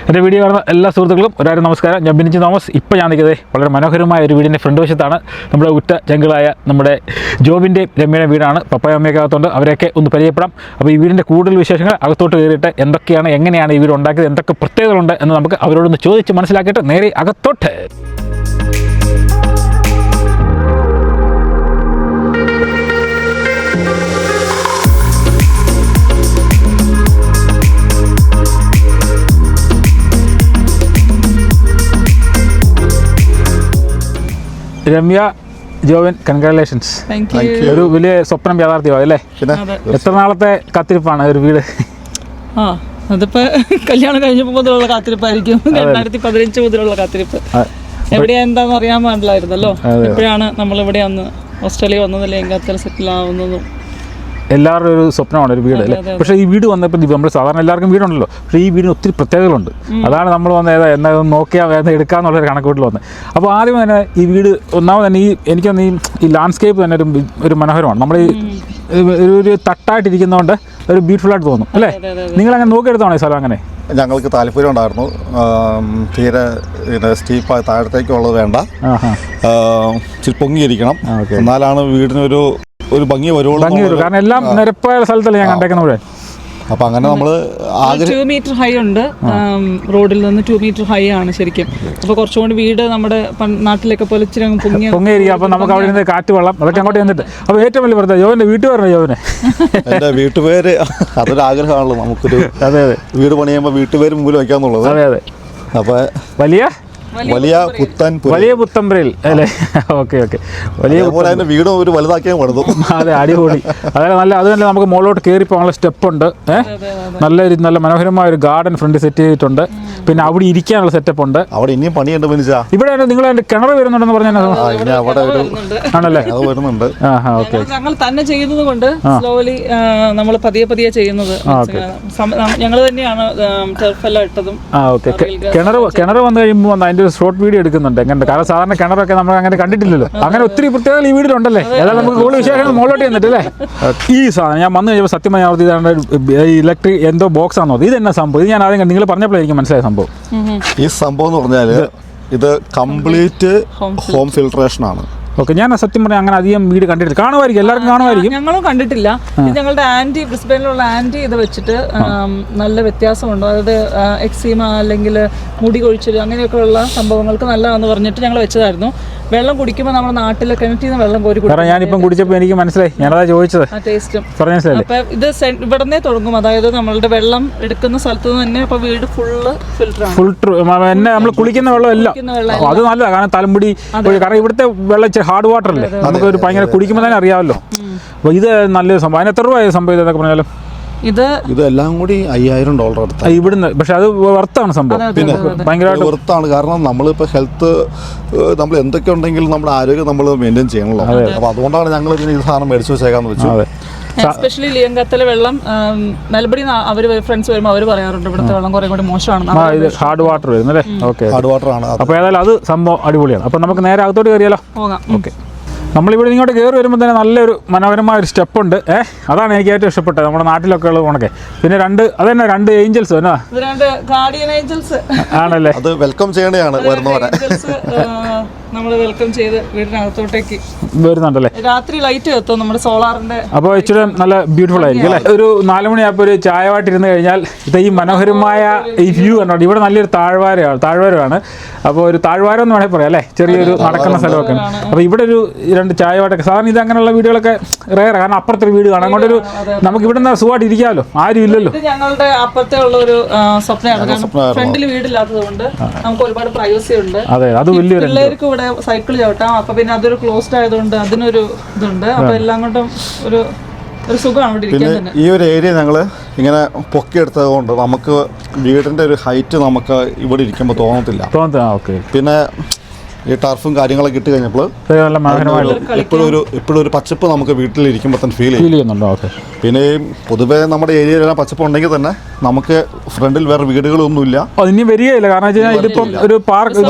എൻ്റെ വീഡിയോ കാണുന്ന എല്ലാ സുഹൃത്തുക്കൾക്കും ഒരായിരം നമസ്കാരം. ഞാൻ ബിനിജി തോമസ്. ഇപ്പോൾ ഞാൻ നിൽക്കുന്നത് വളരെ മനോഹരമായ ഒരു വീടിൻ്റെ ഫ്രണ്ട് വശത്താണ്. നമ്മുടെ ഉറ്റ ജംഗിളായ നമ്മുടെ ജോബിൻ്റെയും രമ്യയുടെ വീടാണ്. പപ്പായ അമ്മയൊക്കെ അകത്തുണ്ട്. അവരെയൊക്കെ ഒന്ന് പരിചയപ്പെടാം. അപ്പോൾ ഈ വീടിൻ്റെ കൂടുതൽ വിശേഷങ്ങൾ അകത്തോട്ട് കയറിയിട്ട് എന്തൊക്കെയാണ്, എങ്ങനെയാണ് ഈ വീട് ഉണ്ടാക്കിയത്, എന്തൊക്കെ പ്രത്യേകതകളുണ്ട് എന്ന് നമുക്ക് അവരോടൊന്ന് ചോദിച്ച് മനസ്സിലാക്കിയിട്ട് നേരെ അകത്തോട്ട്. രമ്യ, ജോബിൻ, കൺഗ്രാറ്റുലേഷൻസ്. ഒരു വലിയ സ്വപ്നം യാഥാർത്ഥ്യമായി അല്ലേ? എത്ര നാളത്തെ കാത്തിരിപ്പാണ് ഒരു വീട്? അതിപ്പോ കല്യാണം കഴിഞ്ഞപ്പോൾ മുതലുള്ള കാത്തിരിപ്പായിരിക്കും. 2015 മുതലുള്ള കാത്തിരിപ്പ്. എവിടെയാ എന്താന്ന് അറിയാൻ പാടില്ലായിരുന്നല്ലോ. എപ്പോഴാണ് നമ്മളിവിടെ വന്ന് ഓസ്ട്രേലിയ വന്നതല്ലേ, എങ്കാത്തിൽ സെറ്റിൽ ആവുന്നതും എല്ലാവരുടെ ഒരു സ്വപ്നമാണ് ഒരു വീട് അല്ലേ? പക്ഷേ ഈ വീട് വന്നപ്പോൾ നമ്മൾ സാധാരണ എല്ലാവർക്കും വീടുണ്ടല്ലോ, പക്ഷേ ഈ വീടിന് ഒത്തിരി പ്രത്യേകതകളുണ്ട്. അതാണ് നമ്മൾ വന്നത് എന്നാ നോക്കിയാൽ എടുക്കാന്നുള്ളൊരു കണക്കൂട്ടിൽ വന്നത്. അപ്പോൾ ആദ്യം തന്നെ ഈ വീട് ഒന്നാമത് തന്നെ എനിക്കൊന്ന് ഈ ലാൻഡ്സ്കേപ്പ് തന്നെ ഒരു മനോഹരമാണ്. നമ്മൾ ഒരു തട്ടായിട്ടിരിക്കുന്നതുകൊണ്ട് ഒരു ബ്യൂട്ടിഫുൾ ആയിട്ട് തോന്നും അല്ലേ? നിങ്ങളങ്ങനെ നോക്കിയെടുത്താണോ ഈ സ്ഥലം? അങ്ങനെ ഞങ്ങൾക്ക് താല്പര്യം ഉണ്ടായിരുന്നു. തീരെ സ്റ്റീപ്പായി താഴത്തേക്കുള്ളത് വേണ്ട, ഇച്ചിരി പൊങ്ങിയിരിക്കണം, എന്നാലാണ് വീടിനൊരു ഭംഗി വരുള്ളൂ. കാരണം എല്ലാം നിരപ്പായ സ്ഥലത്തല്ലേ ഞാൻ കണ്ടേക്കുന്നത് ഇവിടെ. അപ്പം അങ്ങനെ നമ്മൾ 2 മീറ്റർ ഹൈ ഉണ്ട്. റോഡിൽ നിന്ന് 2 മീറ്റർ ഹൈ ആണ് ശരിക്കും. അപ്പോൾ കുറച്ചുകൂടി വീട് നമ്മുടെ നാട്ടിലൊക്കെ പോലെ ഇച്ചിരി പൊങ്ങിയിരിക്കും. അപ്പം നമുക്ക് അവിടെ നിന്ന് കാറ്റ്, വെള്ളം അതൊക്കെ അങ്ങോട്ട് ചെന്നിട്ട്. അപ്പോൾ ഏറ്റവും വലിയ പ്രത്യേകത ജോവിൻ്റെ വീട്ടുപേരാണ്. ജോവിനെ എൻ്റെ വീട്ടുപേര് അതൊരു ആഗ്രഹമാണല്ലോ നമുക്കൊരു. അതെ വീട് പണിയുമ്പോൾ വീട്ടുപേര് മുമ്പിൽ വയ്ക്കാന്നുള്ളത്. അതെ. അപ്പോൾ വലിയ പുത്തമ്പരയിൽ അല്ലേ? ഓക്കെ. വലിയ വീടും ഒരു വലുതാക്കിയാൽ പണിതു. അതെ, അടിപൊളി. അതായത് നല്ല അത് തന്നെ നമുക്ക് മുകളിലോട്ട് കയറി പോകാനുള്ള സ്റ്റെപ്പ് ഉണ്ട്. നല്ല മനോഹരമായ ഒരു ഗാർഡൻ ഫ്രണ്ട് സെറ്റ് ചെയ്തിട്ടുണ്ട്. പിന്നെ അവിടെ ഇരിക്കാനുള്ള സെറ്റപ്പ് ഉണ്ട്. അവിടെ ഇനിയും പണിയുണ്ട്. ഇവിടെ നിങ്ങൾ കിണർ വരുന്നുണ്ടെന്ന് പറഞ്ഞാൽ ആണല്ലേ? വരുന്നുണ്ട്. ഞങ്ങൾ തന്നെ ചെയ്യുന്നത് കൊണ്ട് സ്ലോലി നമ്മൾ പതിയെ ചെയ്യുന്നത്. ഞങ്ങൾ തന്നെയാണ് ടർഫെല്ലാം ഇട്ടതും. കിണർ വന്നു കഴിയുമ്പോൾ അതിന്റെ ഷോർട്ട് വീഡിയോ എടുക്കുന്നുണ്ട് എങ്ങനെ. കാരണം സാധാരണ കിണറൊക്കെ നമ്മൾ അങ്ങനെ കണ്ടിട്ടില്ലല്ലോ. അങ്ങനെ ഒത്തിരി പ്രത്യേകത ഈ വീട്ടിലുണ്ടല്ലേ? ഏതായാലും നമുക്ക് കൂടുതൽ വിശേഷങ്ങൾ മുകളിലോട്ട് ചെന്നിട്ടല്ലേ. ഈ സാധനം ഞാൻ വന്നു കഴിഞ്ഞപ്പോൾ സത്യമായി ഇലക്ട്രിക് എന്തോ ബോക്സ് ആണോ? ഇത് എന്നാ സംഭവം? ഇത് ഞാൻ ആദ്യം നിങ്ങൾ പറഞ്ഞപ്പോഴായിരിക്കും മനസ്സിലായ സംഭവം. ഈ സംഭവം എന്ന് പറഞ്ഞാല് ഇത് കംപ്ലീറ്റ് ഹോം ഫിൽട്രേഷൻ ആണ്. ഓക്കെ. ഞാൻ സത്യം പറഞ്ഞാൽ അങ്ങനെ അധികം വീട് കണ്ടിട്ടില്ല. കാണുമായിരിക്കും, എല്ലാവർക്കും കാണുമായിരിക്കും. ഞങ്ങളും കണ്ടിട്ടില്ല. ഇത് ഞങ്ങളുടെ ബ്രിസ്ബനിലുള്ള ആന്റി ഇത് വെച്ചിട്ട് നല്ല വ്യത്യാസമുണ്ട്. അതായത് എക്സീമ അല്ലെങ്കിൽ മുടി കൊഴിച്ചൽ അങ്ങനെയൊക്കെ ഉള്ള സംഭവങ്ങൾക്ക് നല്ലതാണെന്ന് പറഞ്ഞിട്ട് ഞങ്ങൾ വെച്ചതായിരുന്നു. വെള്ളം കുടിക്കുമ്പോൾ നമ്മുടെ നാട്ടിലെ കിണറ്റിൽ നിന്ന് വെള്ളം കോരി കുടിക്കും. ഞാനിപ്പം കുടിച്ചപ്പോൾ എനിക്ക് മനസ്സിലായി, ഞാനതാ ചോദിച്ചത്. ടേസ്റ്റും അപ്പൊ ഇത് ഇവിടന്നേ തുടങ്ങും. അതായത് നമ്മളുടെ വെള്ളം എടുക്കുന്ന സ്ഥലത്ത് നിന്ന് തന്നെ അപ്പൊ വീട് ഫിൽറ്റർ നമ്മൾ കുളിക്കുന്ന വെള്ളം എല്ലാം അത് നല്ലതാണ്. കാരണം തലമുടി, കാരണം ഇവിടുത്തെ വെള്ളം ഹാർഡ് വാട്ടർ അല്ലേ, നമുക്ക് ഒരു ഭയങ്കര കുടിക്കുമ്പോൾ തന്നെ അറിയാമല്ലോ. അപ്പോൾ ഇത് നല്ലൊരു സംഭവം. അതിന് എത്ര രൂപ സംഭവം ഇതൊക്കെ പറഞ്ഞാലും? ഇതെല്ലാം കൂടി $5000 അടുത്ത ഇവിടുന്ന്. പക്ഷെ അത് വർത്താണ് സംഭവം. പിന്നെ ഭയങ്കരമായിട്ട് വർത്താണ്. കാരണം നമ്മളിപ്പോൾ ഹെൽത്ത് നമ്മൾ എന്തൊക്കെ ഉണ്ടെങ്കിലും നമ്മുടെ ആരോഗ്യം നമ്മൾ മെയിൻറ്റെയിൻ ചെയ്യണല്ലോ. അപ്പോൾ അതുകൊണ്ടാണ് ഞങ്ങൾ ഇതിന് ഈ സാധനം മേടിച്ചു വെച്ചേക്കാന്ന് വെച്ചു. എസ്പെഷ്യലി ലിയങ്കത്തിലെ വെള്ളം മെൽബണിൽ അവർ ഫ്രണ്ട്സ് വരുമ്പോൾ അവർ പറയാറുണ്ട് ഇവിടുത്തെ വെള്ളം കുറേ കൂടി മോശമാണ്. ഹാർഡ് വാട്ടർ വരുന്നല്ലേ? ഓക്കെ, ഹാർഡ് വാട്ടർ ആണ്. അപ്പോൾ ഏതായാലും അത് സംഭവം അടിപൊളിയാണ്. അപ്പോൾ നമുക്ക് നേരെ അകത്തോട്ട് കയറിയാലോ? പോകാം. ഓക്കെ. നമ്മളിവിടെ ഇങ്ങോട്ട് കയറി വരുമ്പോൾ തന്നെ നല്ലൊരു മനോഹരമായ ഒരു സ്റ്റെപ്പുണ്ട്. അതാണ് എനിക്ക് ഏറ്റവും ഇഷ്ടപ്പെട്ടത്. നമ്മുടെ നാട്ടിലൊക്കെ ഉള്ളത് ഉണക്കെ. പിന്നെ രണ്ട് ഏഞ്ചൽസ് ആണല്ലേ? അത് വെൽക്കം ചെയ്യണതാണ് വരുന്നവരെ. നമ്മൾ വെൽക്കം ചെയ്ത് വീടിനകത്തോട്ടേക്ക് വരുന്നുണ്ടല്ലേ? രാത്രി ലൈറ്റ് എത്തും നമ്മുടെ സോളാറിന്റെ. അപ്പോൾ ഇച്ചിരി നല്ല ബ്യൂട്ടിഫുൾ ആയിരിക്കും അല്ലേ? ഒരു 4 മണിയാകുമ്പോൾ ഒരു ചായവായിട്ടിരുന്ന് കഴിഞ്ഞാൽ ഇത് ഈ മനോഹരമായ ഈ വ്യൂ കണ്ടോ. ഇവിടെ നല്ലൊരു താഴ്വാരമാണ്. അപ്പോൾ ഒരു താഴ്വാരം എന്ന് വേണമെങ്കിൽ പറയാം അല്ലേ? ചെറിയൊരു നടക്കുന്ന സ്ഥലമൊക്കെ. അപ്പോൾ ഇവിടെ ഒരു 2 ചായവായിട്ടൊക്കെ. സാധാരണ ഇത് അങ്ങനെയുള്ള വീടുകളൊക്കെ റെയർ. കാരണം അപ്പുറത്തൊരു വീട് കാണാം. അങ്ങോട്ടൊരു നമുക്ക് ഇവിടെ നിന്ന് സുഖമായിട്ട് ഇരിക്കാമല്ലോ, ആരും ഇല്ലല്ലോ. ഞങ്ങളുടെ അപ്പുറത്തെ ഉള്ള ഒരു സ്വപ്നമാണ്. ഫ്രണ്ടിൽ വീടില്ലാത്തത് കൊണ്ട് നമുക്ക് ഒരുപാട് പ്രൈവസി ഉണ്ട്. അതെ, അത് വലിയൊരു പിള്ളേർക്ക് ഇവിടെ സൈക്കിൾ ചവിട്ടാം. അപ്പൊ പിന്നെ അതൊരു ക്ലോസ്ഡ് ആയതുകൊണ്ട് അതിനൊരു ഇതുണ്ട്. അപ്പൊ എല്ലാം കൊണ്ടും ഒരു സുഖമാണ് ഇവിടെ ഇരിക്കാൻ തന്നെ. ഈ ഒരു ഏരിയ ഞങ്ങൾ ഇങ്ങനെ പൊക്കിയെടുത്തത് കൊണ്ട് നമുക്ക് വീടിന്റെ ഒരു ഹൈറ്റ് നമുക്ക് ഇവിടെ ഇരിക്കുമ്പോൾ തോന്നത്തില്ല. പിന്നെ ഈ ടർഫും കാര്യങ്ങളൊക്കെ ഇട്ട് കഴിഞ്ഞപ്പോൾ എപ്പോഴും ഒരു പച്ചപ്പ് നമുക്ക് വീട്ടിലിരിക്കുമ്പോൾ തന്നെ ഫീൽ ചെയ്യുന്നുണ്ടോ? പിന്നെ പൊതുവേ നമ്മുടെ ഏരിയയിലെല്ലാം പച്ചപ്പ് ഉണ്ടെങ്കിൽ തന്നെ നമുക്ക് ഫ്രണ്ടിൽ വേറെ വീടുകളൊന്നുമില്ല. ഇനി വരികയില്ല. കാരണം ഇതിപ്പം ഒരു പാർക്ക്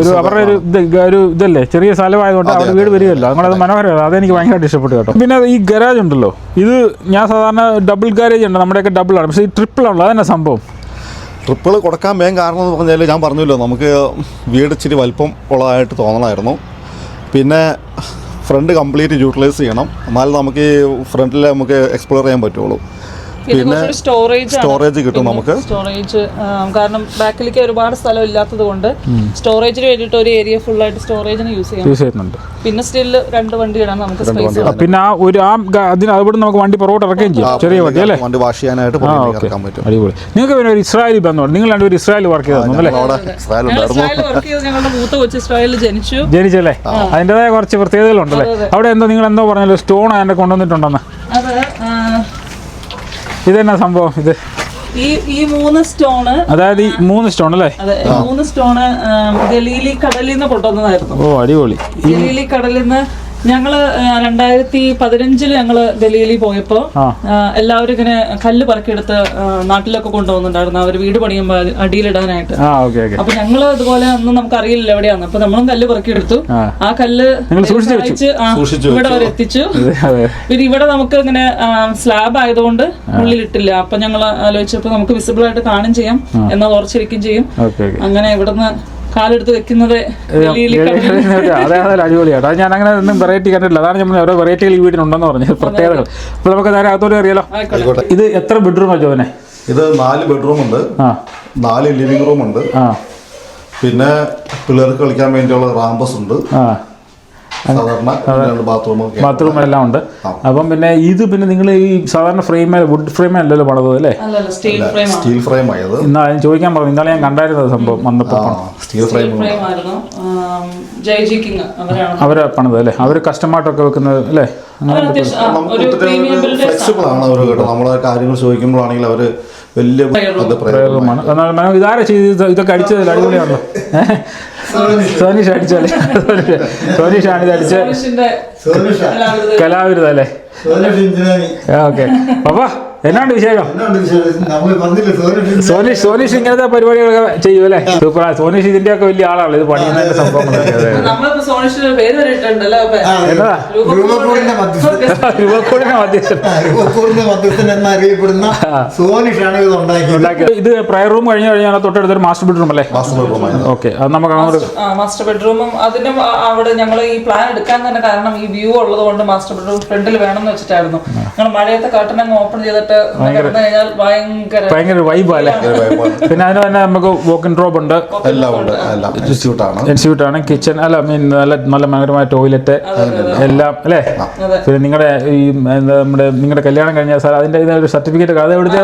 ഒരു അവരുടെ ഒരു ഇതല്ലേ, ചെറിയ സ്ഥലമായതുകൊണ്ട് അവിടെ വീട് വരികയല്ലോ. അതുകൊണ്ട് അത് മനോഹരമാണ്. അതെനിക്ക് ഭയങ്കരമായിട്ട് ഇഷ്ടപ്പെട്ടു കേട്ടോ. പിന്നെ ഈ ഗരാജ് ഉണ്ടല്ലോ, ഇത് ഞാൻ സാധാരണ ഡബിൾ ഗാരേജ് ഉണ്ട്, നമ്മുടെയൊക്കെ ഡബിളാണ്. പക്ഷേ ഈ ട്രിപ്പിളാണല്ലോ. അതെന്നെ സംഭവം? ട്രിപ്പുകൾ കൊടുക്കാൻ മെയിൻ കാരണം എന്ന് പറഞ്ഞാൽ ഞാൻ പറഞ്ഞല്ലോ, നമുക്ക് വീട് ഇച്ചിരി വലിപ്പം ഉള്ളതായിട്ട് തോന്നണമായിരുന്നു. പിന്നെ ഫ്രണ്ട് കംപ്ലീറ്റ് യൂട്ടിലൈസ് ചെയ്യണം, എന്നാലും നമുക്ക് ഈ ഫ്രണ്ടിൽ നമുക്ക് എക്സ്പ്ലോർ ചെയ്യാൻ പറ്റുള്ളൂ. പിന്നെ സ്റ്റോറേജ് കിട്ടും നമുക്ക്. സ്റ്റോറേജ് കാരണം ബാക്കിലേക്ക് ഒരുപാട് സ്ഥലം ഇല്ലാത്തത് കൊണ്ട് സ്റ്റോറേജിന് വേണ്ടിയിട്ട് ഒരു ഏരിയ ഫുൾ ആയിട്ട് സ്റ്റോറേജിന് യൂസ് ചെയ്യുന്നുണ്ട്. പിന്നെ സ്റ്റിൽ 2 വണ്ടി ഇടാൻ നമുക്ക് സ്പേസ്. പിന്നെ അവിടെ നമുക്ക് വണ്ടി പുറകോട്ട് ഇറക്കുകയും ചെയ്യും, ചെറിയ വണ്ടി അല്ലേ, വണ്ടി വാഷ് ചെയ്യാനായിട്ട് ഇറക്കാൻ പറ്റും. അടിപൊളി. നിങ്ങൾക്ക് പിന്നെ ഒരു ഇസ്രായേലി ബന്ധമുണ്ട്, നിങ്ങൾ രണ്ടുപേരും ഇസ്രായേൽ വർക്ക് ചെയ്തു അല്ലേ? ഞങ്ങളുടെ മൂത്ത കൊച്ചു ഇസ്രായേലിൽ ജനിച്ചല്ലേ? അതിൻ്റെതായ കുറച്ച് പ്രത്യേകതകളുണ്ടല്ലേ അവിടെ. നിങ്ങൾ എന്തോ പറഞ്ഞല്ലോ സ്റ്റോൺ അതിനെ കൊണ്ടുവന്നിട്ടുണ്ടെന്ന്. ഇതെന്നാ സംഭവം? ഇത് ഈ 3 സ്റ്റോണ്, അതായത് ഈ 3 സ്റ്റോൺ അല്ലേ? 3 സ്റ്റോണ് ഗലീലി കടലിൽ നിന്ന് കൊണ്ടുവന്നതായിരുന്നു. ഓ അടിപൊളി. ഗലീലി കടലിൽ നിന്ന് ഞങ്ങള് 2015 ഞങ്ങള് ഗലീലി പോയപ്പോ എല്ലാവരും ഇങ്ങനെ കല്ല് പറക്കിയെടുത്ത് നാട്ടിലൊക്കെ കൊണ്ടുപോകുന്നുണ്ടായിരുന്നു, അവര് വീട് പണിയുമ്പോ അടിയിലിടാനായിട്ട്. അപ്പൊ ഞങ്ങള് ഇതുപോലെ ഒന്നും നമുക്ക് അറിയില്ല എവിടെയാന്ന്. അപ്പൊ നമ്മളും കല്ല് പറക്കിയെടുത്തു. ആ കല്ല് ഇവിടെ വരെ എത്തിച്ചു. പിന്നെ ഇവിടെ നമുക്ക് ഇങ്ങനെ സ്ലാബ് ആയതുകൊണ്ട് ഉള്ളിലിട്ടില്ല. അപ്പൊ ഞങ്ങൾ ആലോചിച്ചപ്പോ നമുക്ക് വിസിബിൾ ആയിട്ട് കാണും ചെയ്യാം, എന്നാൽ ഉറച്ചിരിക്കും ചെയ്യും. അങ്ങനെ ഇവിടുന്ന് കാലെടുത്ത് വെക്കുന്നത് അടിപൊളിയാട്ടോ. ഞാൻ അങ്ങനെ ഒന്നും വെറൈറ്റി കണ്ടിട്ടില്ല, അതാണ് ഞാൻ ഓരോ വെറൈറ്റികൾ ഈ വീടിനുണ്ടെന്ന് പറഞ്ഞു, പ്രത്യേകതകൾ. അപ്പൊ നമുക്ക് നേരെ അകത്തോട്ട് അറിയാലോ. ഇത് എത്ര ബെഡ്റൂമാണ് ജോനെ? ഇത് 4 ബെഡ്റൂം ഉണ്ട്, 4 ലിവിംഗ് റൂം ഉണ്ട്, പിന്നെ പിള്ളേർക്ക് കളിക്കാൻ വേണ്ടിയുള്ള റാമ്പസ് ഉണ്ട്, ബാത്റൂം എല്ലാം ഉണ്ട്. അപ്പം പിന്നെ ഇത് പിന്നെ നിങ്ങൾ ഈ സാധാരണ ഫ്രെയിമേ വുഡ് ഫ്രെയിമേ അല്ലല്ലോ പണിത് അല്ലേ? സ്റ്റീൽ ഫ്രെയിം ആയത്. ഇന്നാളെ ഞാൻ ചോദിക്കാൻ പറഞ്ഞു, ഇന്നാളെ ഞാൻ കണ്ടായിരുന്നത് സംഭവം വന്നപ്പോൾ. സ്റ്റീൽ ഫ്രെയിം അവരെ പണിത് അല്ലേ? അവർ കസ്റ്റമായിട്ടൊക്കെ വെക്കുന്നത് അല്ലേ? ഫ്ലെക്സിബിൾ ആണ് അവർ കേട്ടോ. നമ്മളെ കാര്യങ്ങൾ ചോദിക്കുമ്പോഴാണെങ്കിൽ അവര് വലിയ പ്രയോഗമാണ്. എന്നാൽ ഇതാരെ ചെയ്ത് ഇതൊക്കെ അടിച്ചതല്ലേ? അടിപൊളിയാണല്ലോ. സോനീഷ് അടിച്ചല്ലേ? സോനീഷാണ് ഇത് അടിച്ചത്. കലാവിരുദ്ധല്ലേ? ഓക്കെ. പപ്പാ എന്നാണ്ട് വിശേഷം? സോനീഷ് ഇങ്ങനത്തെ പരിപാടികളൊക്കെ ചെയ്യും അല്ലേ? സൂപ്പർ. സോനീഷ് ഇതിന്റെ ഒക്കെ വലിയ ആളാണല്ലോ, ഇത് പണിയുന്നതിന്റെ സംഭവങ്ങളൊക്കെ. ഇത് പ്രയർ റൂം കഴിഞ്ഞ് കഴിഞ്ഞാൽ തൊട്ടടുത്തൊരു മാസ്റ്റർ ബെഡ്റൂം അല്ലേ? ഓക്കെ. അത് നമുക്ക് അങ്ങോട്ട് മാസ്റ്റർ ബെഡ്റൂമും അതിന് അവിടെ ഞങ്ങൾ ഈ പ്ലാൻ എടുക്കാൻ തന്നെ കാരണം ഈ വ്യൂ ഉള്ളത് കൊണ്ട് മാസ്റ്റർ ബെഡ്റൂം ഫ്രണ്ടിൽ വേണമെന്ന് വെച്ചിട്ടായിരുന്നു. ഞങ്ങൾ മഴയത്തെ കർട്ടൻ ഓപ്പൺ ചെയ്തിട്ട് ഭയങ്കര വൈബ് അല്ലേ? പിന്നെ അതിന് തന്നെ നമുക്ക് വോക്കിൻ റൂം ഉണ്ട്, ഇൻസ്റ്റിറ്റ്യൂട്ട് ആണ്, കിച്ചൺ അല്ല മീൻ നല്ല മനോഹരമായ ടോയ്ലറ്റ് എല്ലാം അല്ലേ? പിന്നെ നിങ്ങളുടെ ഈ നിങ്ങളുടെ കല്യാണം കഴിഞ്ഞ സാർ അതിന്റെ ഒരു സർട്ടിഫിക്കറ്റ് അത് എവിടുത്തെ?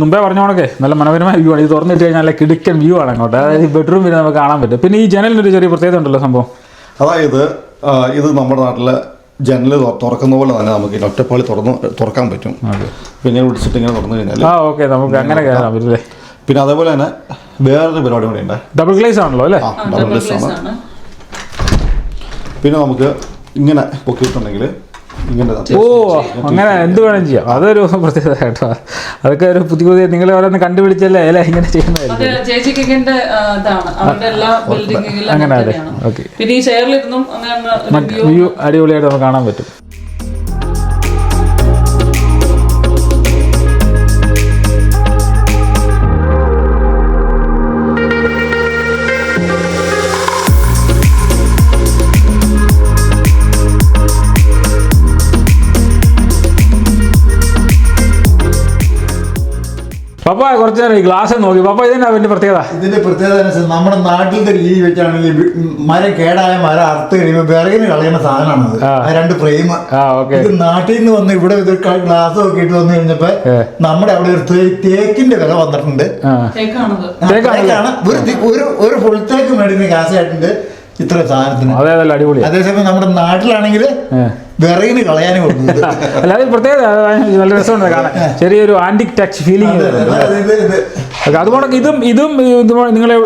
മുമ്പേ പറഞ്ഞോണക്കെ നല്ല മനോഹരമായ വ്യൂ ആണ്. ഇത് തുറന്നിട്ട് കഴിഞ്ഞാൽ നല്ല കിടുക്കൻ വ്യൂ ആണ് അങ്ങോട്ട്. അതായത് ബെഡ്റൂം പിന്നെ നമുക്ക് കാണാൻ പറ്റും. പിന്നെ ഈ ജനലിനൊരു ചെറിയ പ്രത്യേകത ഉണ്ടല്ലോ സംഭവം. അതായത് ഇത് നമ്മുടെ നാട്ടിലെ ജനൽ തുറക്കുന്ന പോലെ തന്നെ നമുക്ക് ഒറ്റപ്പാളി തുറക്കാൻ പറ്റും. പിന്നെ പിടിച്ചിട്ട് ഇങ്ങനെ തുറന്നു കഴിഞ്ഞാൽ ഓക്കെ നമുക്ക് അങ്ങനെ കയറാൻ പറ്റില്ലേ? പിന്നെ അതേപോലെ തന്നെ വേറൊരു പരിപാടി കൂടെ ഉണ്ട്. ഡബിൾ ഗ്ലേസ് ആണല്ലോ അല്ലേ? ഡബിൾ ഗ്ലേസ് ആണ്. പിന്നെ നമുക്ക് ഇങ്ങനെ പൊക്കിയിട്ടുണ്ടെങ്കിൽ ഓ അങ്ങനെ എന്ത് വേണം ചെയ്യാം. അതൊരു പ്രത്യേകത കേട്ടോ. അതൊക്കെ ഒരു പുതിയ നിങ്ങൾ ഓരോന്ന് കണ്ടുപിടിച്ചല്ലേ അല്ലേ ഇങ്ങനെ ചെയ്യുന്നതായിരിക്കും. അങ്ങനെ അതെ. ഓക്കെ. വ്യൂ അടിപൊളിയായിട്ട് നമുക്ക് കാണാൻ പറ്റും. പപ്പ കുറച്ച് നേരം ഈ ഗ്ലാസ് നോക്കി. പപ്പ ഇതിന്റെ അതിന്റെ പ്രത്യേകത? ഇതിന്റെ പ്രത്യേകത നമ്മുടെ നാട്ടിലത്തെ രീതി വെച്ചാണെങ്കിൽ മരം കേടായ മരം അറുത്ത് കഴിയുമ്പോൾ വിറകിന് കളയുന്ന സാധനമാണത്. ആ 2 ഫ്രെയിം. ഇത് നാട്ടിൽ നിന്ന് വന്ന് ഇവിടെ ഇത് ഗ്ലാസ് നോക്കിയിട്ട് വന്നു കഴിഞ്ഞപ്പോ നമ്മുടെ അവിടെ ഒരു തേക്കിന്റെ വില വന്നിട്ടുണ്ട്. ഒരു ഫുൾ തേക്ക് മേടിക്കുന്ന കാശായിട്ടുണ്ട് ഇത്ര സാധനത്തിന്. അടിപൊളി. അതേസമയം നമ്മുടെ നാട്ടിലാണെങ്കിൽ വിറകിന് കളയാനും കൊടുക്കുന്നത്. അല്ലാതെ പ്രത്യേകത നല്ല രസമുണ്ട് കാണാൻ. ചെറിയൊരു ആന്റിക് ടച്ച് ഫീലിംഗ്. അതുകൊണ്ട് ഇതും നിങ്ങളെ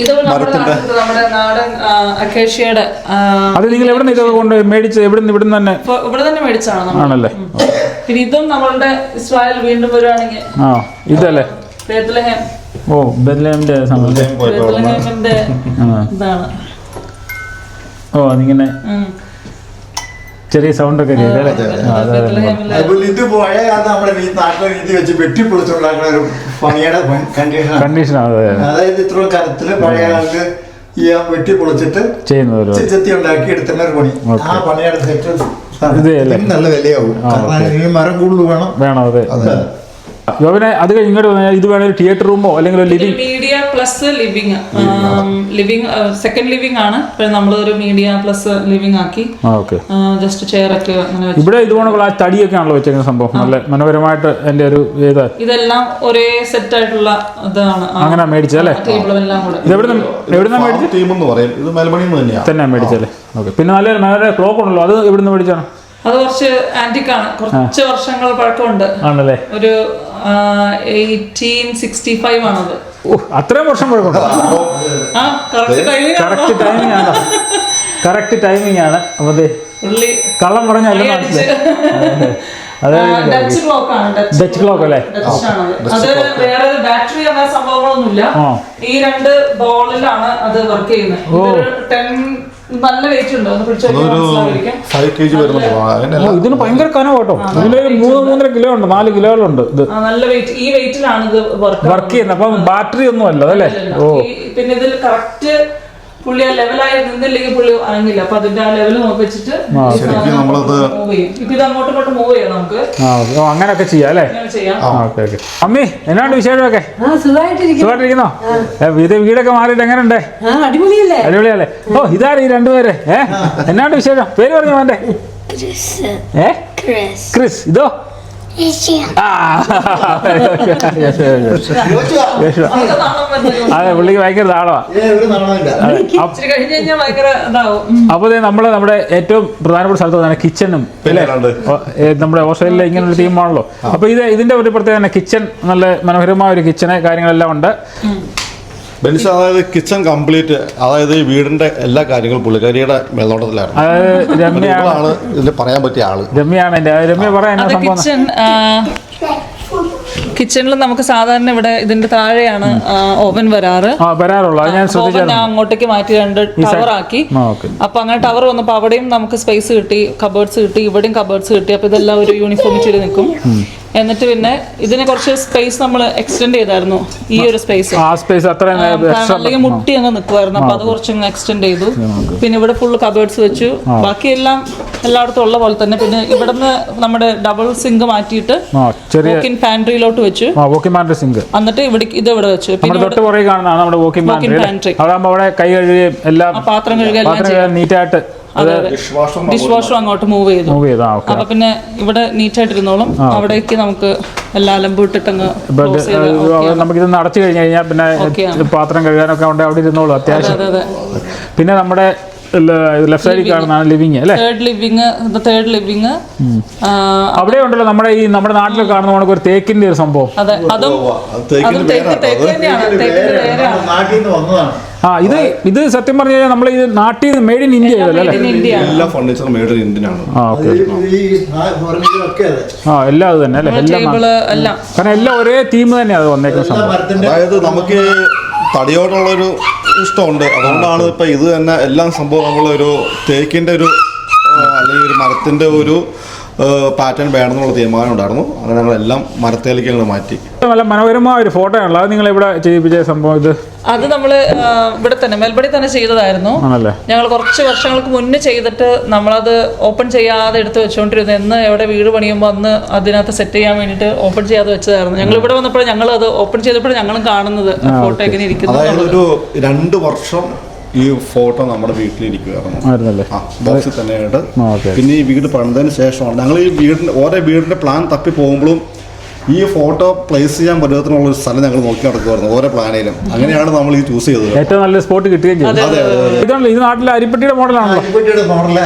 ഇത് നമ്മുടെ നാടൻ അക്കേഷ്യയുടെ അത് നിങ്ങൾ എവിടെ നിന്ന് ഇതൊക്കെ കൊണ്ട് മേടിച്ച് ഇവിടെ തന്നെ ഇവിടെ തന്നെ മേടിച്ചാണ് നമ്മൾ. ആണല്ലേ? പിന്നെ ഇതും നമ്മളുടെ ഇസ്രായേൽ വീണ്ടും വരുവാണെങ്കിൽ ഇതല്ലേ ബേത്ലഹേം. ഓ ബെത്ലഹേമിന്റെ ബേത്ലഹേമിന്റെ ഇതാണ്. ഓ അതിങ്ങനെ ചെറിയ സൗണ്ട് ഒക്കെ ഇത് പഴയ കാലത്ത് നമ്മുടെ നാട്ടിലെ രീതി വെച്ച് വെട്ടിപ്പൊളിച്ചുണ്ടാക്കുന്ന ഒരു പണിയുടെ കണ്ടീഷൻ. അതായത് ഇത്ര കരത്തില് പഴയ കാലത്ത് ഈ വെട്ടിപ്പൊളിച്ചിട്ട് ചെത്തി ഉണ്ടാക്കി എടുത്തുന്ന ഒരു പണി. ആ പണിയുടെ സെറ്റ് നല്ല വിലയാവും. കാരണം മരം കൂടുതൽ വേണം. അതെ. യോവനെ അത് കഴിഞ്ഞ് ഇങ്ങോട്ട് വന്നാൽ ഇത് വേണേ ഒരു തിയേറ്റർ റൂമോ അല്ലെങ്കിൽ ഒരു living. Media plus living second living ആണ്. ഇപ്പൊ നമ്മളൊരു മീഡിയ പ്ലസ് ലിവിംഗ് ആക്കി. ജസ്റ്റ് ചെയർ ഒക്കെ ഇവിടെ ഇതുകൊണ്ടുള്ള ആ തടിയൊക്കെ ആണല്ലോ വെച്ചേക്കുന്ന സംഭവം. നല്ല മനോഹരമായിട്ട് എന്റെ ഒരു ഇതെല്ലാം ഒരേ സെറ്റ് ആയിട്ടുള്ള ഇതാണ്. അങ്ങനെ മേടിച്ചല്ലേ? ഇത് എവിടുന്ന മേടിച്ചു? തന്നെ മേടിച്ചല്ലേ? ഓക്കെ. പിന്നെ നല്ല ക്ലോക്ക് ഉണ്ടല്ലോ, അത് എവിടുന്ന് മേടിച്ചാണ്? അത് കുറച്ച് ആന്റിക്കാണ്, കുറച്ച് വർഷങ്ങൾ പഴക്കമുണ്ട്. ആണല്ലേ? ഒരു 1865 ആണത്. അത്രയും വർഷം പഴക്കമുണ്ട്. കറക്റ്റ് ടൈമിംഗ് ആണ്. അപ്പൊ കള്ളം പറഞ്ഞല്ലോ. ഡച്ച് ക്ലോക്ക് ആണ്. ഡച്ച് ക്ലോക്ക് അല്ലേ? അത് വേറെ ബാറ്ററി അങ്ങനെ സംഭവങ്ങളൊന്നുമില്ല. ഈ രണ്ട് ബോളിലാണ് അത് വർക്ക് ചെയ്യുന്നത്. നല്ല വെയിറ്റ് ഉണ്ട്. ഇതിന് ഭയങ്കര കനം കേട്ടോ. ഇതിന് 3-3.5 കിലോ ഉണ്ട്, 4 കിലോകളുണ്ട്. ഇത് നല്ല വെയിറ്റ്. ഈ വെയിറ്റിലാണ് ഇത് വർക്ക് ചെയ്യുന്നത്. അപ്പൊ ബാറ്ററി ഒന്നും അല്ല അല്ലേ? പിന്നെ ഇതിൽ കറക്റ്റ് പുള്ളി ആ ലെവലായി നിന്നില്ലെങ്കിൽ പുള്ളി അനങ്ങില്ല. അപ്പൊ അതിന്റെ ആ ലെവൽ നോക്കി വെച്ചിട്ട് മൂവ് ചെയ്യും. ഇപ്പൊ ഇത് അങ്ങോട്ടും ഇങ്ങോട്ടും മൂവ് ചെയ്യാം നമുക്ക്. അങ്ങനെയൊക്കെ ചെയ്യാം അല്ലേ? അമ്മി എന്നാണ്ട് വിശേഷമൊക്കെ? സുഖമായിട്ടിരിക്കുന്നോ? വീടൊക്കെ മാറിയിട്ട് എങ്ങനെയുണ്ട്? അടിപൊളിയല്ലേ? ഓ ഇതാരും ഈ രണ്ടുപേരെ. എന്നാണ്ട് വിശേഷം? പേര് പറഞ്ഞു മോന്റെ? ക്രിസ്. ഇതോ? അതെ, പുള്ളിക്ക് ഭയങ്കര താളമാ. അപ്പൊ നമ്മുടെ ഏറ്റവും പ്രധാനപ്പെട്ട സ്ഥലത്ത് കിച്ചണും അല്ലേ? നമ്മുടെ ഓസ്ട്രേലിയയിലെ ഇങ്ങനെ ഒരു തീമാണല്ലോ. അപ്പൊ ഇതിന്റെ ഒരു പ്രത്യേകത കിച്ചൺ, നല്ല മനോഹരമായ ഒരു കിച്ചണ്, കാര്യങ്ങളെല്ലാം ഉണ്ട്. ബെനിസ് അതായത് കിച്ചൺ കംപ്ലീറ്റ്, അതായത് ഈ വീടിന്റെ എല്ലാ കാര്യങ്ങളും പുള്ളിക്കാരിയുടെ മേൽനോട്ടത്തിലായിരുന്നു. രമ്യാണ് ഇതിൽ പറയാൻ പറ്റിയ ആള്. രമ്യാണ്. രമ്യ പറയാൻ കിച്ചണിൽ നമുക്ക് സാധാരണ ഇവിടെ ഇതിന്റെ താഴെയാണ് ഓവൻ വരാറുള്ളത്. ഞാൻ അങ്ങോട്ടേക്ക് മാറ്റി 2 ടവർ ആക്കി. അപ്പൊ അങ്ങനെ ടവർ വന്നപ്പോ അവിടെയും നമുക്ക് സ്പേസ് കിട്ടി, കബേർഡ്സ് കിട്ടി, ഇവിടെയും കബേർഡ്സ് കിട്ടി. അപ്പൊ ഇതെല്ലാം ഒരു യൂണിഫോമിറ്റിയിൽ നിൽക്കും. എന്നിട്ട് പിന്നെ ഇതിനെ കുറച്ച് സ്പേസ് നമ്മൾ എക്സ്റ്റെൻഡ് ചെയ്തായിരുന്നു. ഈ ഒരു സ്പേസ് അല്ലെങ്കിൽ മുട്ടി അങ്ങ് നിൽക്കുമായിരുന്നു. അപ്പൊ അത് കുറച്ചങ്ങ് എക്സ്റ്റെൻഡ് ചെയ്തു. പിന്നെ ഇവിടെ ഫുള്ള് കബേർഡ്സ് വെച്ചു. ബാക്കി എല്ലാം എല്ലായിടത്തും ഉള്ള പോലെ തന്നെ. പിന്നെ ഇവിടുന്ന് നമ്മുടെ ഡബിൾ സിങ്ക് മാറ്റിയിട്ട് പാൻട്രിയിലോട്ട് വെച്ചു. എന്നിട്ട് ഇത് ഇവിടെ വെച്ചു. പാത്രം കഴുകാൻ നീറ്റായിട്ട് ഡിഷ് വാഷർ അങ്ങോട്ട് മൂവ് ചെയ്തു. അപ്പൊ പിന്നെ ഇവിടെ നീറ്റായിട്ടിരുന്നോളും. അവിടേക്ക് നമുക്ക് എല്ലാ അലമ്പും ഇട്ടിട്ടങ്ങ് നമുക്കിത് അടച്ചു കഴിഞ്ഞാൽ പിന്നെ പാത്രം കഴുകാനൊക്കെ ഉണ്ട്, അവിടെ ഇരുന്നോളൂ അത്യാവശ്യം. പിന്നെ നമ്മുടെ ലെഫ്റ്റ് സൈഡിൽ കാണുന്നതാണ് ലിവിംഗ് അല്ലേ? Third living. അവിടെ ഉണ്ടല്ലോ നമ്മുടെ നാട്ടിൽ കാണുന്ന ഒരു തേക്കിന്റെ ഒരു സംഭവം. ഇത് സത്യം പറഞ്ഞു കഴിഞ്ഞാൽ നമ്മൾ ഇത് നാട്ടിൽ നിന്ന് മെയ്ഡ് ഇൻ ഇന്ത്യ എല്ലാ ഫർണിച്ചറും മെയ്ഡ് ഇൻ ഇന്ത്യൻ ആണ്. എല്ലാം അത് തന്നെ അല്ലേ? കാരണം എല്ലാം ഒരേ തീം തന്നെയാണ് അത് വന്നേക്കുന്ന സംഭവം. അതായത് നമുക്ക് തടിയോടുള്ളൊരു ഇഷ്ടമുണ്ട്. അതുകൊണ്ടാണ് ഇപ്പം ഇത് തന്നെ എല്ലാം സംഭവം നമ്മളൊരു തേക്കിൻ്റെ ഒരു അല്ലെങ്കിൽ ഒരു മരത്തിൻ്റെ ഒരു പാറ്റേൺ വേണമെന്നുള്ള തീരുമാനം ഉണ്ടായിരുന്നു. അങ്ങനെ ഞങ്ങളെല്ലാം മരത്തേലേക്ക് ഞങ്ങൾ മാറ്റി. നല്ല മനോഹരമായ ഒരു ഫോട്ടോ ആണല്ലോ. അത് നിങ്ങൾ ഇവിടെ ചെയ്യിപ്പിച്ച സംഭവം ഇത്? അത് നമ്മള് ഇവിടെ തന്നെ മെൽബണിൽ തന്നെ ചെയ്തതായിരുന്നു. ഞങ്ങൾ കുറച്ച് വർഷങ്ങൾക്ക് മുന്നേ ചെയ്തിട്ട് നമ്മളത് ഓപ്പൺ ചെയ്യാതെ എടുത്ത് വെച്ചുകൊണ്ടിരുന്നു. എന്ന് എവിടെ വീട് പണിയുമ്പോൾ അന്ന് അതിനകത്ത് സെറ്റ് ചെയ്യാൻ വേണ്ടിയിട്ട് ഓപ്പൺ ചെയ്യാതെ വെച്ചതായിരുന്നു. ഞങ്ങൾ ഇവിടെ വന്നപ്പോൾ ഞങ്ങൾ അത് ഓപ്പൺ ചെയ്തപ്പോഴും ഞങ്ങളും കാണുന്നത് ഫോട്ടോ എങ്ങനെ ഇരിക്കുന്നു. അതായത് ഒരു 2 വർഷം ഈ ഫോട്ടോ നമ്മുടെ വീട്ടിലിരിക്കുകയായിരുന്നു, ബോക്സിൽ തന്നെയായിട്ട്. പിന്നെ ഈ വീട് പണിതതിന് ശേഷമാണ് ഞങ്ങൾ ഈ ഓരോ വീടിന്റെ പ്ലാൻ തപ്പി പോകുമ്പോഴും ഈ ഫോട്ടോ പ്ലേസ് ചെയ്യാൻ പറ്റുന്നതിനുള്ള ഒരു സ്ഥലം ഞങ്ങൾ നോക്കി നടക്കുമായിരുന്നു ഓരോ പ്ലാനിലും. അങ്ങനെയാണ് നമ്മൾ ഈ ചൂസ് ചെയ്തത്. ഏറ്റവും നല്ല സ്പോട്ട് കിട്ടുകയും ചെയ്തു. ഇത് നാട്ടിലെ അരിപ്പെട്ടിയുടെ മോഡലാണല്ലോ.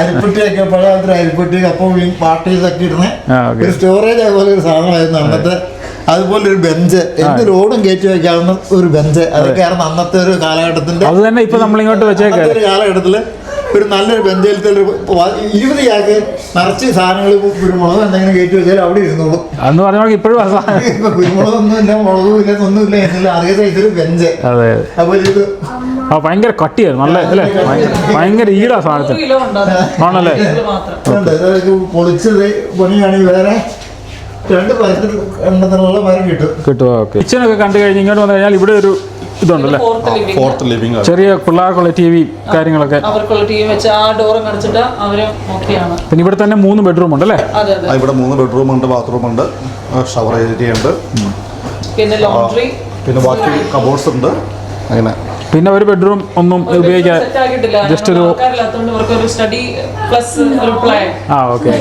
അരിപ്പെട്ടിയൊക്കെ പഴയ അരിപ്പെട്ടി അപ്പം പാർട്ടീസൊക്കെ ഇരുന്ന് സ്റ്റോറേജ് അതുപോലെ ഒരു സാധനമായിരുന്നു അന്നത്തെ. അതുപോലെ ഒരു ബെഞ്ച്, എന്ത് ലോഡും കയറ്റി വെക്കാവുന്ന ഒരു ബെഞ്ച്. അതൊക്കെയായിരുന്നു അന്നത്തെ ഒരു കാലഘട്ടത്തിന്റെ. അത് തന്നെ ഇപ്പൊ നമ്മളിങ്ങോട്ട് വെച്ചേക്കാം. ഒരു കാലഘട്ടത്തില് ഒരു നല്ലൊരു ബെഞ്ചിലത്തെ ഒരു 20 ചാക്ക് നിറച്ച് സാധനങ്ങൾ, കുരുമുളക് എന്തെങ്കിലും കയറ്റി വെച്ചാൽ അവിടെ ഇരുന്നോളൂ. അന്ന് പറഞ്ഞ ഇപ്പോഴും ഇപ്പൊ കുരുമുളകൊന്നും ഇല്ല, മുളകും ഇല്ല, ഒന്നുമില്ല എന്നില്ല. അതേ സൈസൊരു ബെഞ്ച്. അതെ. അതുപോലെ ഇത് ഭയങ്കര കട്ടിയായിരുന്നു, നല്ല അല്ലേ, ഭയങ്കര ഈടാ സാധനത്തിന്. 100 കിലോ ഉണ്ട് ആണല്ലേ? പൊളിച്ചത് പണിയാണെങ്കിൽ വേറെ 2 മരത്തിൽ എണ്ണത്തിനുള്ള മരം കിട്ടും. ഓക്കെ. കിച്ചണൊക്കെ കണ്ടു കഴിഞ്ഞ് ഇങ്ങോട്ട് വന്നു കഴിഞ്ഞാൽ ഇവിടെ ഒരു ഇതുണ്ടല്ലേ, ഫോർത്ത് ലിവിംഗ്, ചെറിയ പിള്ളേർക്കുള്ള TV കാര്യങ്ങളൊക്കെ. അവർക്കുള്ള TV വെച്ച് ആ ഡോറും അടച്ചിട്ട് അവര് ഓക്കെയാണ്. പിന്നെ ഇവിടെ തന്നെ 3 ബെഡ്റൂം ഉണ്ടല്ലേ? അതെ അതെ. ഇവിടെ 3 ബെഡ്റൂം ഉണ്ട്, ബാത്റൂം ഉണ്ട്, ഷവർ ഏരിയ ഉണ്ട്, പിന്നെ ലോണ്ടറി, പിന്നെ ബാക്കി കബോർഡ്സ് ഉണ്ട്. അങ്ങനെ പിന്നെ ഒരു ബെഡ്റൂം ഒന്നും ഉപയോഗിക്കാൻ ജസ്റ്റ് ഒരു സ്റ്റഡി പ്ലസ് ഒരു പ്ലേ. ഓക്കെ.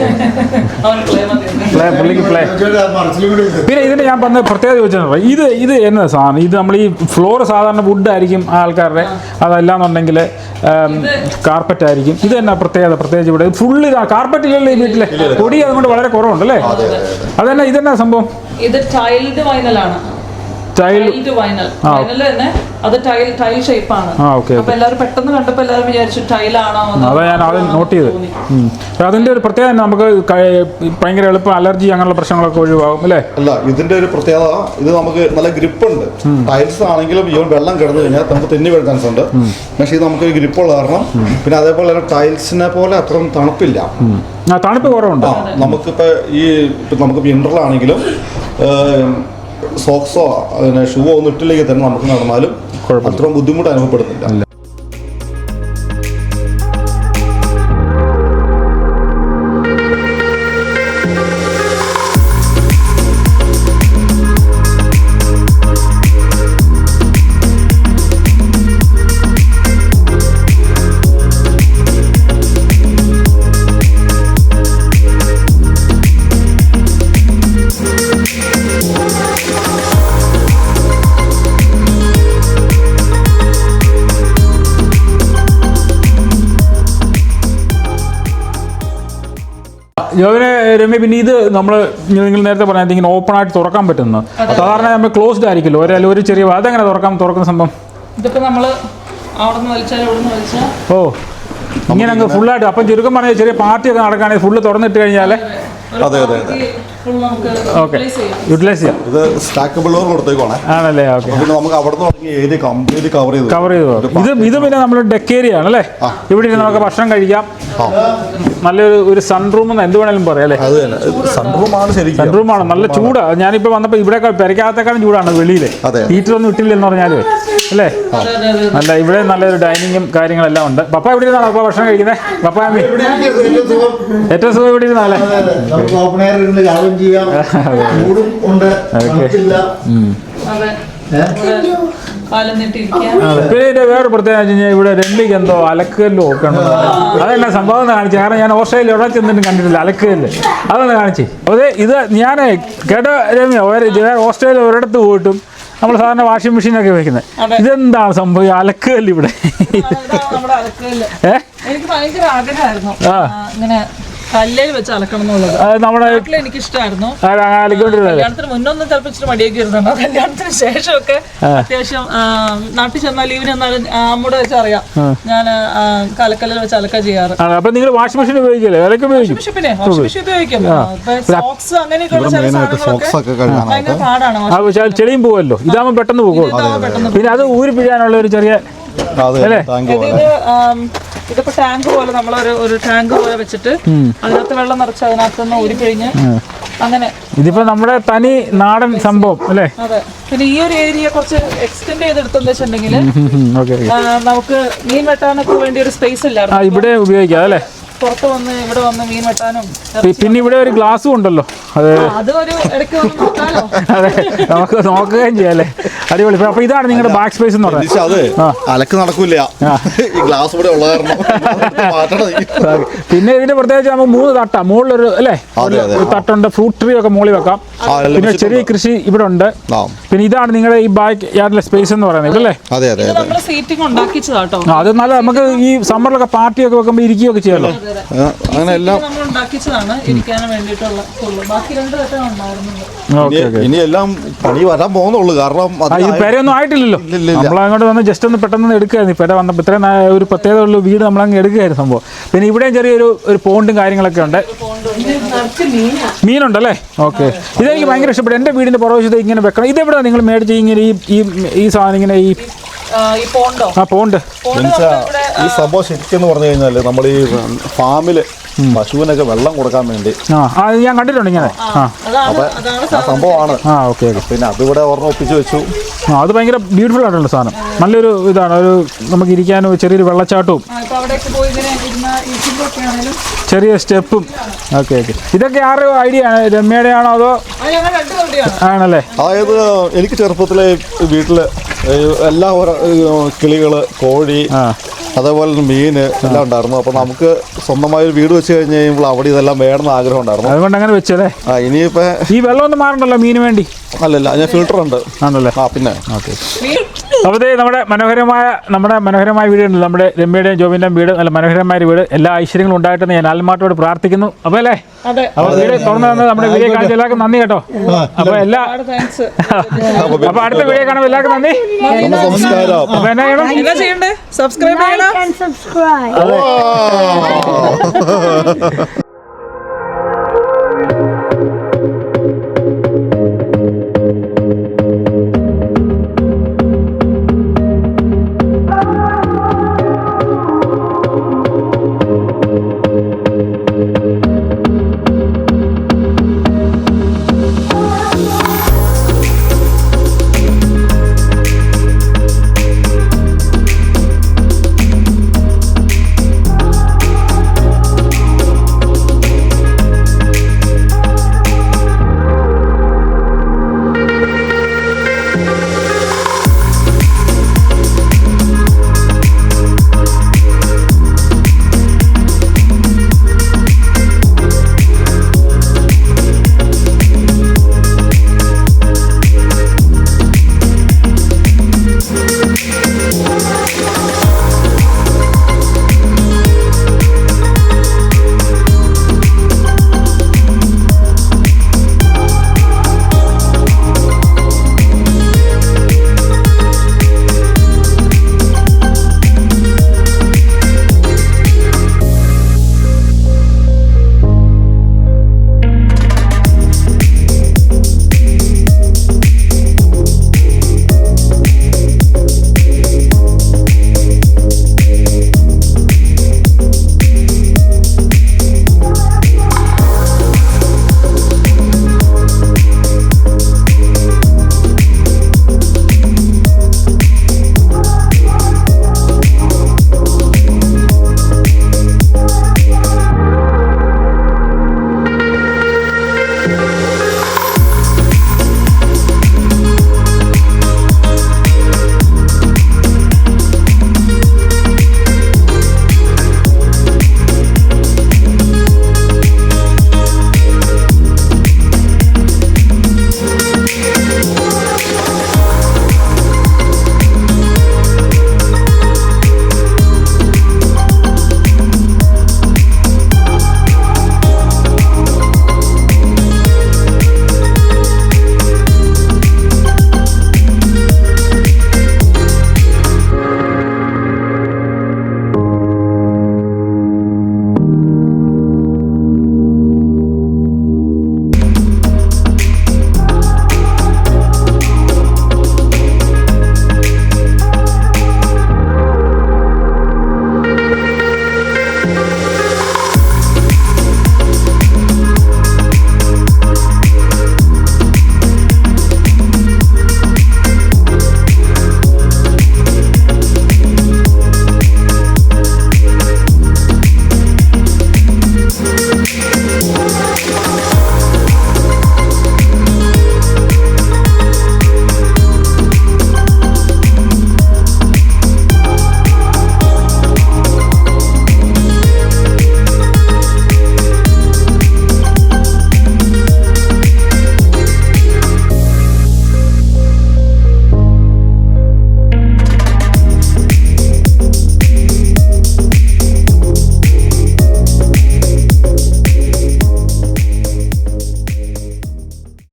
പ്ലേ പുള്ളിക്ക് പ്ലേ. പിന്നെ ഇതിന് ഞാൻ പറഞ്ഞ പ്രത്യേകത ചോദിച്ചാൽ ഇത് എന്നാ സാധനം, ഇത് നമ്മൾ ഈ ഫ്ലോർ സാധാരണ വുഡ് ആയിരിക്കും ആൾക്കാരുടെ, അതല്ലാന്നുണ്ടെങ്കിൽ കാർപ്പറ്റ് ആയിരിക്കും. ഇത് തന്നെ പ്രത്യേകിച്ച് ഇവിടെ ഫുള്ള് ഇതാ കാർപ്പറ്റ് ഇല്ലല്ലോ ഈ വീട്ടിലെ, പൊടി അതുകൊണ്ട് വളരെ കുറവുണ്ടല്ലേ? അതന്നെ ഇതെന്നാ സംഭവം? ഇത് ടൈൽഡ് വൈനലാണ്. ടൈൽഡ് വൈനൽ തന്നെ അത് ടൈൽ ഷേപ്പ് ആണ്. അപ്പൊ എല്ലാവരും പെട്ടെന്ന് കണ്ടപ്പോ എല്ലാവരും വിചാരിച്ചു ടൈലാണോ. അതാ ഞാൻ ആദ്യം നോട്ട് ചെയ്ത്. അതിന്റെ ഒരു പ്രത്യേകത നമുക്ക് ഭയങ്കര എളുപ്പം അലർജി അങ്ങനെയുള്ള പ്രശ്നങ്ങളൊക്കെ ഒഴിവാകും അല്ലേ? അല്ല, ഇതിന്റെ ഒരു പ്രത്യേകത ഇത് നമുക്ക് നല്ല ഗ്രിപ്പ് ഉണ്ട്. ടൈൽസ് ആണെങ്കിലും ഈ വെള്ളം കിടന്നു കഴിഞ്ഞാൽ നമുക്ക് തെന്നി വീഴാൻ ചാൻസ് ഉണ്ട്. പക്ഷേ ഇത് നമുക്ക് ഗ്രിപ്പുള്ള കാരണം, പിന്നെ അതേപോലെ ടൈൽസിനെ പോലെ അത്രയും തണുപ്പില്ല, തണുപ്പ് കുറവുണ്ട്. നമുക്കിപ്പോ നമുക്ക് വിന്ററിലാണെങ്കിലും സോക്സോ ഷൂവോ ഒന്നും ഇട്ടില്ലെങ്കിൽ തന്നെ നമുക്ക് നടന്നാലും അത്രയും ബുദ്ധിമുട്ട് അനുഭവപ്പെടുന്നില്ല. ജോവിനെ രമ്യ, പിന്നെ ഇത് നമ്മൾ നിങ്ങൾ നേരത്തെ പറഞ്ഞാൽ ഇങ്ങനെ ഓപ്പൺ ആയിട്ട് തുറക്കാൻ പറ്റുന്നത്. സാധാരണ നമ്മൾ ക്ലോസ്ഡ് ആയിരിക്കുമല്ലോ, ഒരു ചെറിയ അതെങ്ങനെ തുറക്കുന്ന സംഭവം? ഇതിപ്പോ നമ്മള് അവിടെ നിന്ന് വലിച്ചാൽ ഇവിടെ നിന്ന് വലിച്ചാൽ ഇങ്ങനെ അങ്ങ് ഫുള്ളായിട്ട്. അപ്പം ചുരുക്കം പറഞ്ഞാൽ ചെറിയ പാർട്ടിയൊക്കെ നടക്കുകയാണെങ്കിൽ ഫുള്ള് തുറന്നിട്ട് കഴിഞ്ഞാൽ അതെ യൂട്ടിലൈസ് ചെയ്യാം. ഇത് സ്റ്റാക്കബിൾ ഡോർ കൊടുത്തേക്കാണ്. ആണല്ലേ? ഓക്കെ. പിന്നെ നമുക്ക് അവിടെ നിന്ന് തുടങ്ങി ഏരിയ കംപ്ലീറ്റ് കവർ ചെയ്തു. ഇത് പിന്നെ നമ്മൾ ഡെക്ക് ഏരിയ ആണല്ലേ? ഇവിടെ ഇരുന്ന് നമുക്ക് ഭക്ഷണം കഴിക്കാം. നല്ലൊരു സൺറൂം എന്ന് എന്ത് വേണേലും പറയാം അല്ലേ? അത് തന്നെ സൺറൂമാണ് ശരിക്കും. സൺറൂമാണ്. നല്ല ചൂടാ. ഞാനിപ്പോൾ വന്നപ്പോൾ ഇവിടെ പെരയ്ക്കകത്തേക്കാളും ചൂടാണ് വെളിയിൽ. ഹീറ്റർ ഒന്നും ഇട്ടില്ലെന്ന് പറഞ്ഞാലും അല്ലേ? നല്ല ഇവിടെ നല്ലൊരു ഡൈനിങ്ങും കാര്യങ്ങളെല്ലാം ഉണ്ട്. പപ്പ എവിടെ ഇരുന്നാണ് പപ്പ ഭക്ഷണം കഴിക്കുന്നത്? പപ്പ ഏറ്റവും സുഖം ഇവിടെ ഇരുന്നാലേ? പിന്നെ ഇതിന്റെ വേറെ പ്രത്യേകത വെച്ച് കഴിഞ്ഞാൽ ഇവിടെ രണ്ടിക്ക് എന്തോ അലക്കല്ലോ ഒക്കെ ഉണ്ട്. അതെല്ലാം സംഭവം കാണിച്ചു. കാരണം ഞാൻ ഓസ്ട്രേലിയ എവിടെ ചെന്നിട്ടും കണ്ടിട്ടില്ല അലക്കല്ല്. അതൊന്ന് കാണിച്ചു. അതെ, ഇത് ഞാൻ കേട്ട രമ്യ ഓസ്ട്രേലിയ ഒരിടത്ത് പോയിട്ടും നമ്മൾ സാധാരണ വാഷിംഗ് മെഷീനൊക്കെ വെക്കുന്നത്. ഇതെന്താണ് സംഭവം അലക്കല്ല് ഇവിടെ? എനിക്ക് ഭയങ്കര ആഗ്രഹമായിരുന്നു ഇങ്ങനെ കല്ലിൽ വെച്ച് അലക്കണം എന്നുള്ളത്. നമ്മുടെ എനിക്ക് ഇഷ്ടമായിരുന്നു. കല്യാണത്തിന് മുന്നൊന്നും ചിലപ്പോൾ ഇച്ചിരി മടിയൊക്കെ ഇരുന്നുണ്ടോ. കല്യാണത്തിന് ശേഷമൊക്കെ അത്യാവശ്യം നാട്ടിൽ ചെന്നാൽ ലീവിന് എന്നാലും അമ്മൂടെ വെച്ച് അറിയാം ഞാൻ കലക്കല്ലിൽ വെച്ച് അലക്ക ചെയ്യാറ്. അപ്പൊ നിങ്ങൾ വാഷിംഗ് മെഷീൻ ഉപയോഗിക്കില്ലേ? പിന്നെ വാഷിംഗ് മെഷീൻ ഉപയോഗിക്കും. സോക്സ് അങ്ങനെയൊക്കെയുള്ള ചില സാധനങ്ങളൊക്കെ ഭയങ്കര പാടാണ്. ചെളിയും പോവല്ലോ. ഇതാകുമ്പോൾ പെട്ടെന്ന് പോകും. പിന്നെ അത് ഊരി പിഴയാനുള്ള ഒരു ചെറിയ ഇതിപ്പോ ടാങ്ക് പോലെ നമ്മളൊരു ടാങ്ക് പോലെ വെച്ചിട്ട് അതിനകത്ത് വെള്ളം നിറച്ച് അതിനകത്തുനിന്ന് ഊരിപ്പിഴിഞ്ഞ് അങ്ങനെ. ഇതിപ്പോ നമ്മുടെ തനി നാടൻ സംഭവം അല്ലേ? അതെ. പിന്നെ ഈ ഒരു ഏരിയ കുറച്ച് എക്സ്റ്റെൻഡ് ചെയ്തെടുത്തെന്ന് വെച്ചിട്ടുണ്ടെങ്കിൽ നമുക്ക് മീൻ വെട്ടാനൊക്കെ വേണ്ടി ഒരു സ്പേസ് ഇല്ലായിരുന്നു. ഇവിടെ ഉപയോഗിക്കാം അല്ലേ? പുറത്ത് വന്ന് ഇവിടെ വന്ന് മീൻ വെട്ടാനും. പിന്നെ ഇവിടെ ഒരു ഗ്ലാസ്സും ഉണ്ടല്ലോ. അതൊരു ഇടയ്ക്ക് നോക്കാലോ. അതെ, നമുക്ക് നോക്കുകയും ചെയ്യാം അല്ലേ? അടിപൊളി. അപ്പൊ ഇതാണ് നിങ്ങളുടെ ബാക്ക് സ്പേസ് എന്ന് പറയുന്നത്. അലക്ക് നടക്കൂല, ഈ ഗ്ലാസ് ഇവിടെ ഉള്ള കാരണം. പിന്നെ ഇതിന്റെ പ്രത്യേകിച്ച് നമുക്ക് 3 തട്ട മുകളിലൊരു അല്ലേ തട്ടുണ്ട്. ഫ്രൂട്ട് ട്രീ ഒക്കെ മുകളിൽ വെക്കാം. പിന്നെ ചെറിയ കൃഷി ഇവിടെ ഉണ്ട്. പിന്നെ ഇതാണ് നിങ്ങളുടെ ഈ ബാക്ക് യാർഡിലെ സ്പേസ് എന്ന് പറയുന്നത് അല്ലേ? സീറ്റിംഗ് ഉണ്ടാക്കിച്ചതാട്ടോ. അത് നല്ല നമുക്ക് ഈ സമ്മറിലൊക്കെ പാർട്ടിയൊക്കെ വെക്കുമ്പോൾ ഇരിക്കുകയൊക്കെ ചെയ്യാമല്ലോ. അങ്ങനെ എല്ലാം നമ്മൾ ഉണ്ടാക്കിച്ചതാണ് ഇരിക്കാനും വേണ്ടിയിട്ടുള്ള. ബാക്കി 2 തട്ടാണ് ഉണ്ടായിരുന്നത്. Okay okay. ഇനി എല്ലാം പണി വരാൻ പോകുന്നുള്ളൂ. കാരണം ഇത് പെരയൊന്നും ആയിട്ടില്ലല്ലോ. നമ്മളങ്ങോട്ട് വന്ന് ജസ്റ്റ് ഒന്ന് പെട്ടെന്ന് എടുക്കുകയായിരുന്നു. പെര വന്നപ്പോൾ ഇത്രയും ഒരു പ്രത്യേകത ഉള്ള വീട് നമ്മളങ്ങ് എടുക്കുകയായിരുന്നു സംഭവം. പിന്നെ ഇവിടെയും ചെറിയൊരു പോണ്ടും കാര്യങ്ങളൊക്കെ ഉണ്ട്. മീനുണ്ടല്ലേ? ഓക്കെ. ഇതെനിക്ക് ഭയങ്കര ഇഷ്ടപ്പെട്ടു. എൻ്റെ വീടിൻ്റെ പുറവശത്ത് ഇങ്ങനെ വെക്കണം. ഇതെവിടെയാണ് നിങ്ങൾ മേടിച്ച് ഇങ്ങനെ ഈ സാധനം ഇങ്ങനെ ഈ പോണ്ടോ? ആ പോണ്ട്. ഈ സംഭവം ശരിക്കും പറഞ്ഞു കഴിഞ്ഞാൽ നമ്മൾ ഈ ഫാമില് പശുവിനൊക്കെ വെള്ളം കൊടുക്കാൻ വേണ്ടി അത് ഞാൻ കണ്ടിട്ടുണ്ട് ഇങ്ങനെ. അപ്പൊ ആ സംഭവമാണ്. Okay okay. പിന്നെ അതിവിടെ ഒരെണ്ണം ഒപ്പിച്ച് വെച്ചു. അത് ഭയങ്കര ബ്യൂട്ടിഫുൾ ആയിട്ടുള്ള സാധനം. നല്ലൊരു ഇതാണ്. ഒരു നമുക്ക് ഇരിക്കാനും ചെറിയൊരു വെള്ളച്ചാട്ടവും ചെറിയ സ്റ്റെപ്പും. Okay okay. ഇതൊക്കെ ആരുടെ ഐഡിയ ആണ്? രമ്യയുടെ ആണോ അതോ? ആണല്ലേ? അതായത് എനിക്ക് ചെറുപ്പത്തിലെ വീട്ടില് എല്ലാ കിളികള്, കോഴി, അതേപോലെ മീന് എല്ലാം ഉണ്ടായിരുന്നു. അപ്പൊ നമുക്ക് സ്വന്തമായി ഒരു വീട് വെച്ച് കഴിഞ്ഞ് കഴിയുമ്പോൾ അവിടെ ഇതെല്ലാം വേണമെന്ന് ആഗ്രഹം ഉണ്ടായിരുന്നു. അതുകൊണ്ട് അങ്ങനെ വെച്ചല്ലേ? ഇനിയിപ്പോ ഈ വെള്ളം ഒന്നും മാറണ്ടല്ലോ മീന് വേണ്ടി? അല്ലല്ല, ഞാൻ ഫിൽട്ടർ ഉണ്ട്. ആണല്ലേ? പിന്നെ ഓക്കെ. അപ്പോൾ നമ്മുടെ മനോഹരമായ വീട് ഉണ്ട്. നമ്മുടെ രമ്യയുടെയും ജോബിൻ്റെയും വീട് നല്ല മനോഹരമായ വീട്. എല്ലാ ഐശ്വര്യങ്ങളും ഉണ്ടായിട്ടെന്ന് ഞാൻ ആൽമാട്ടോട് പ്രാർത്ഥിക്കുന്നു. അപ്പോൾ അല്ലേ, അപ്പോൾ വീട് തുറന്നു തന്നത് നമ്മുടെ വീഡിയോ കാണിച്ച എല്ലാവർക്കും നന്ദി കേട്ടോ. അപ്പോൾ അപ്പോൾ അടുത്ത വീഡിയോ കാണുമ്പോൾ എല്ലാവർക്കും നന്ദി, നമസ്കാരം. അപ്പോൾ എന്നാ ചെയ്യണ്ടേ? സബ്സ്ക്രൈബ് ചെയ്യണം. Like and subscribe.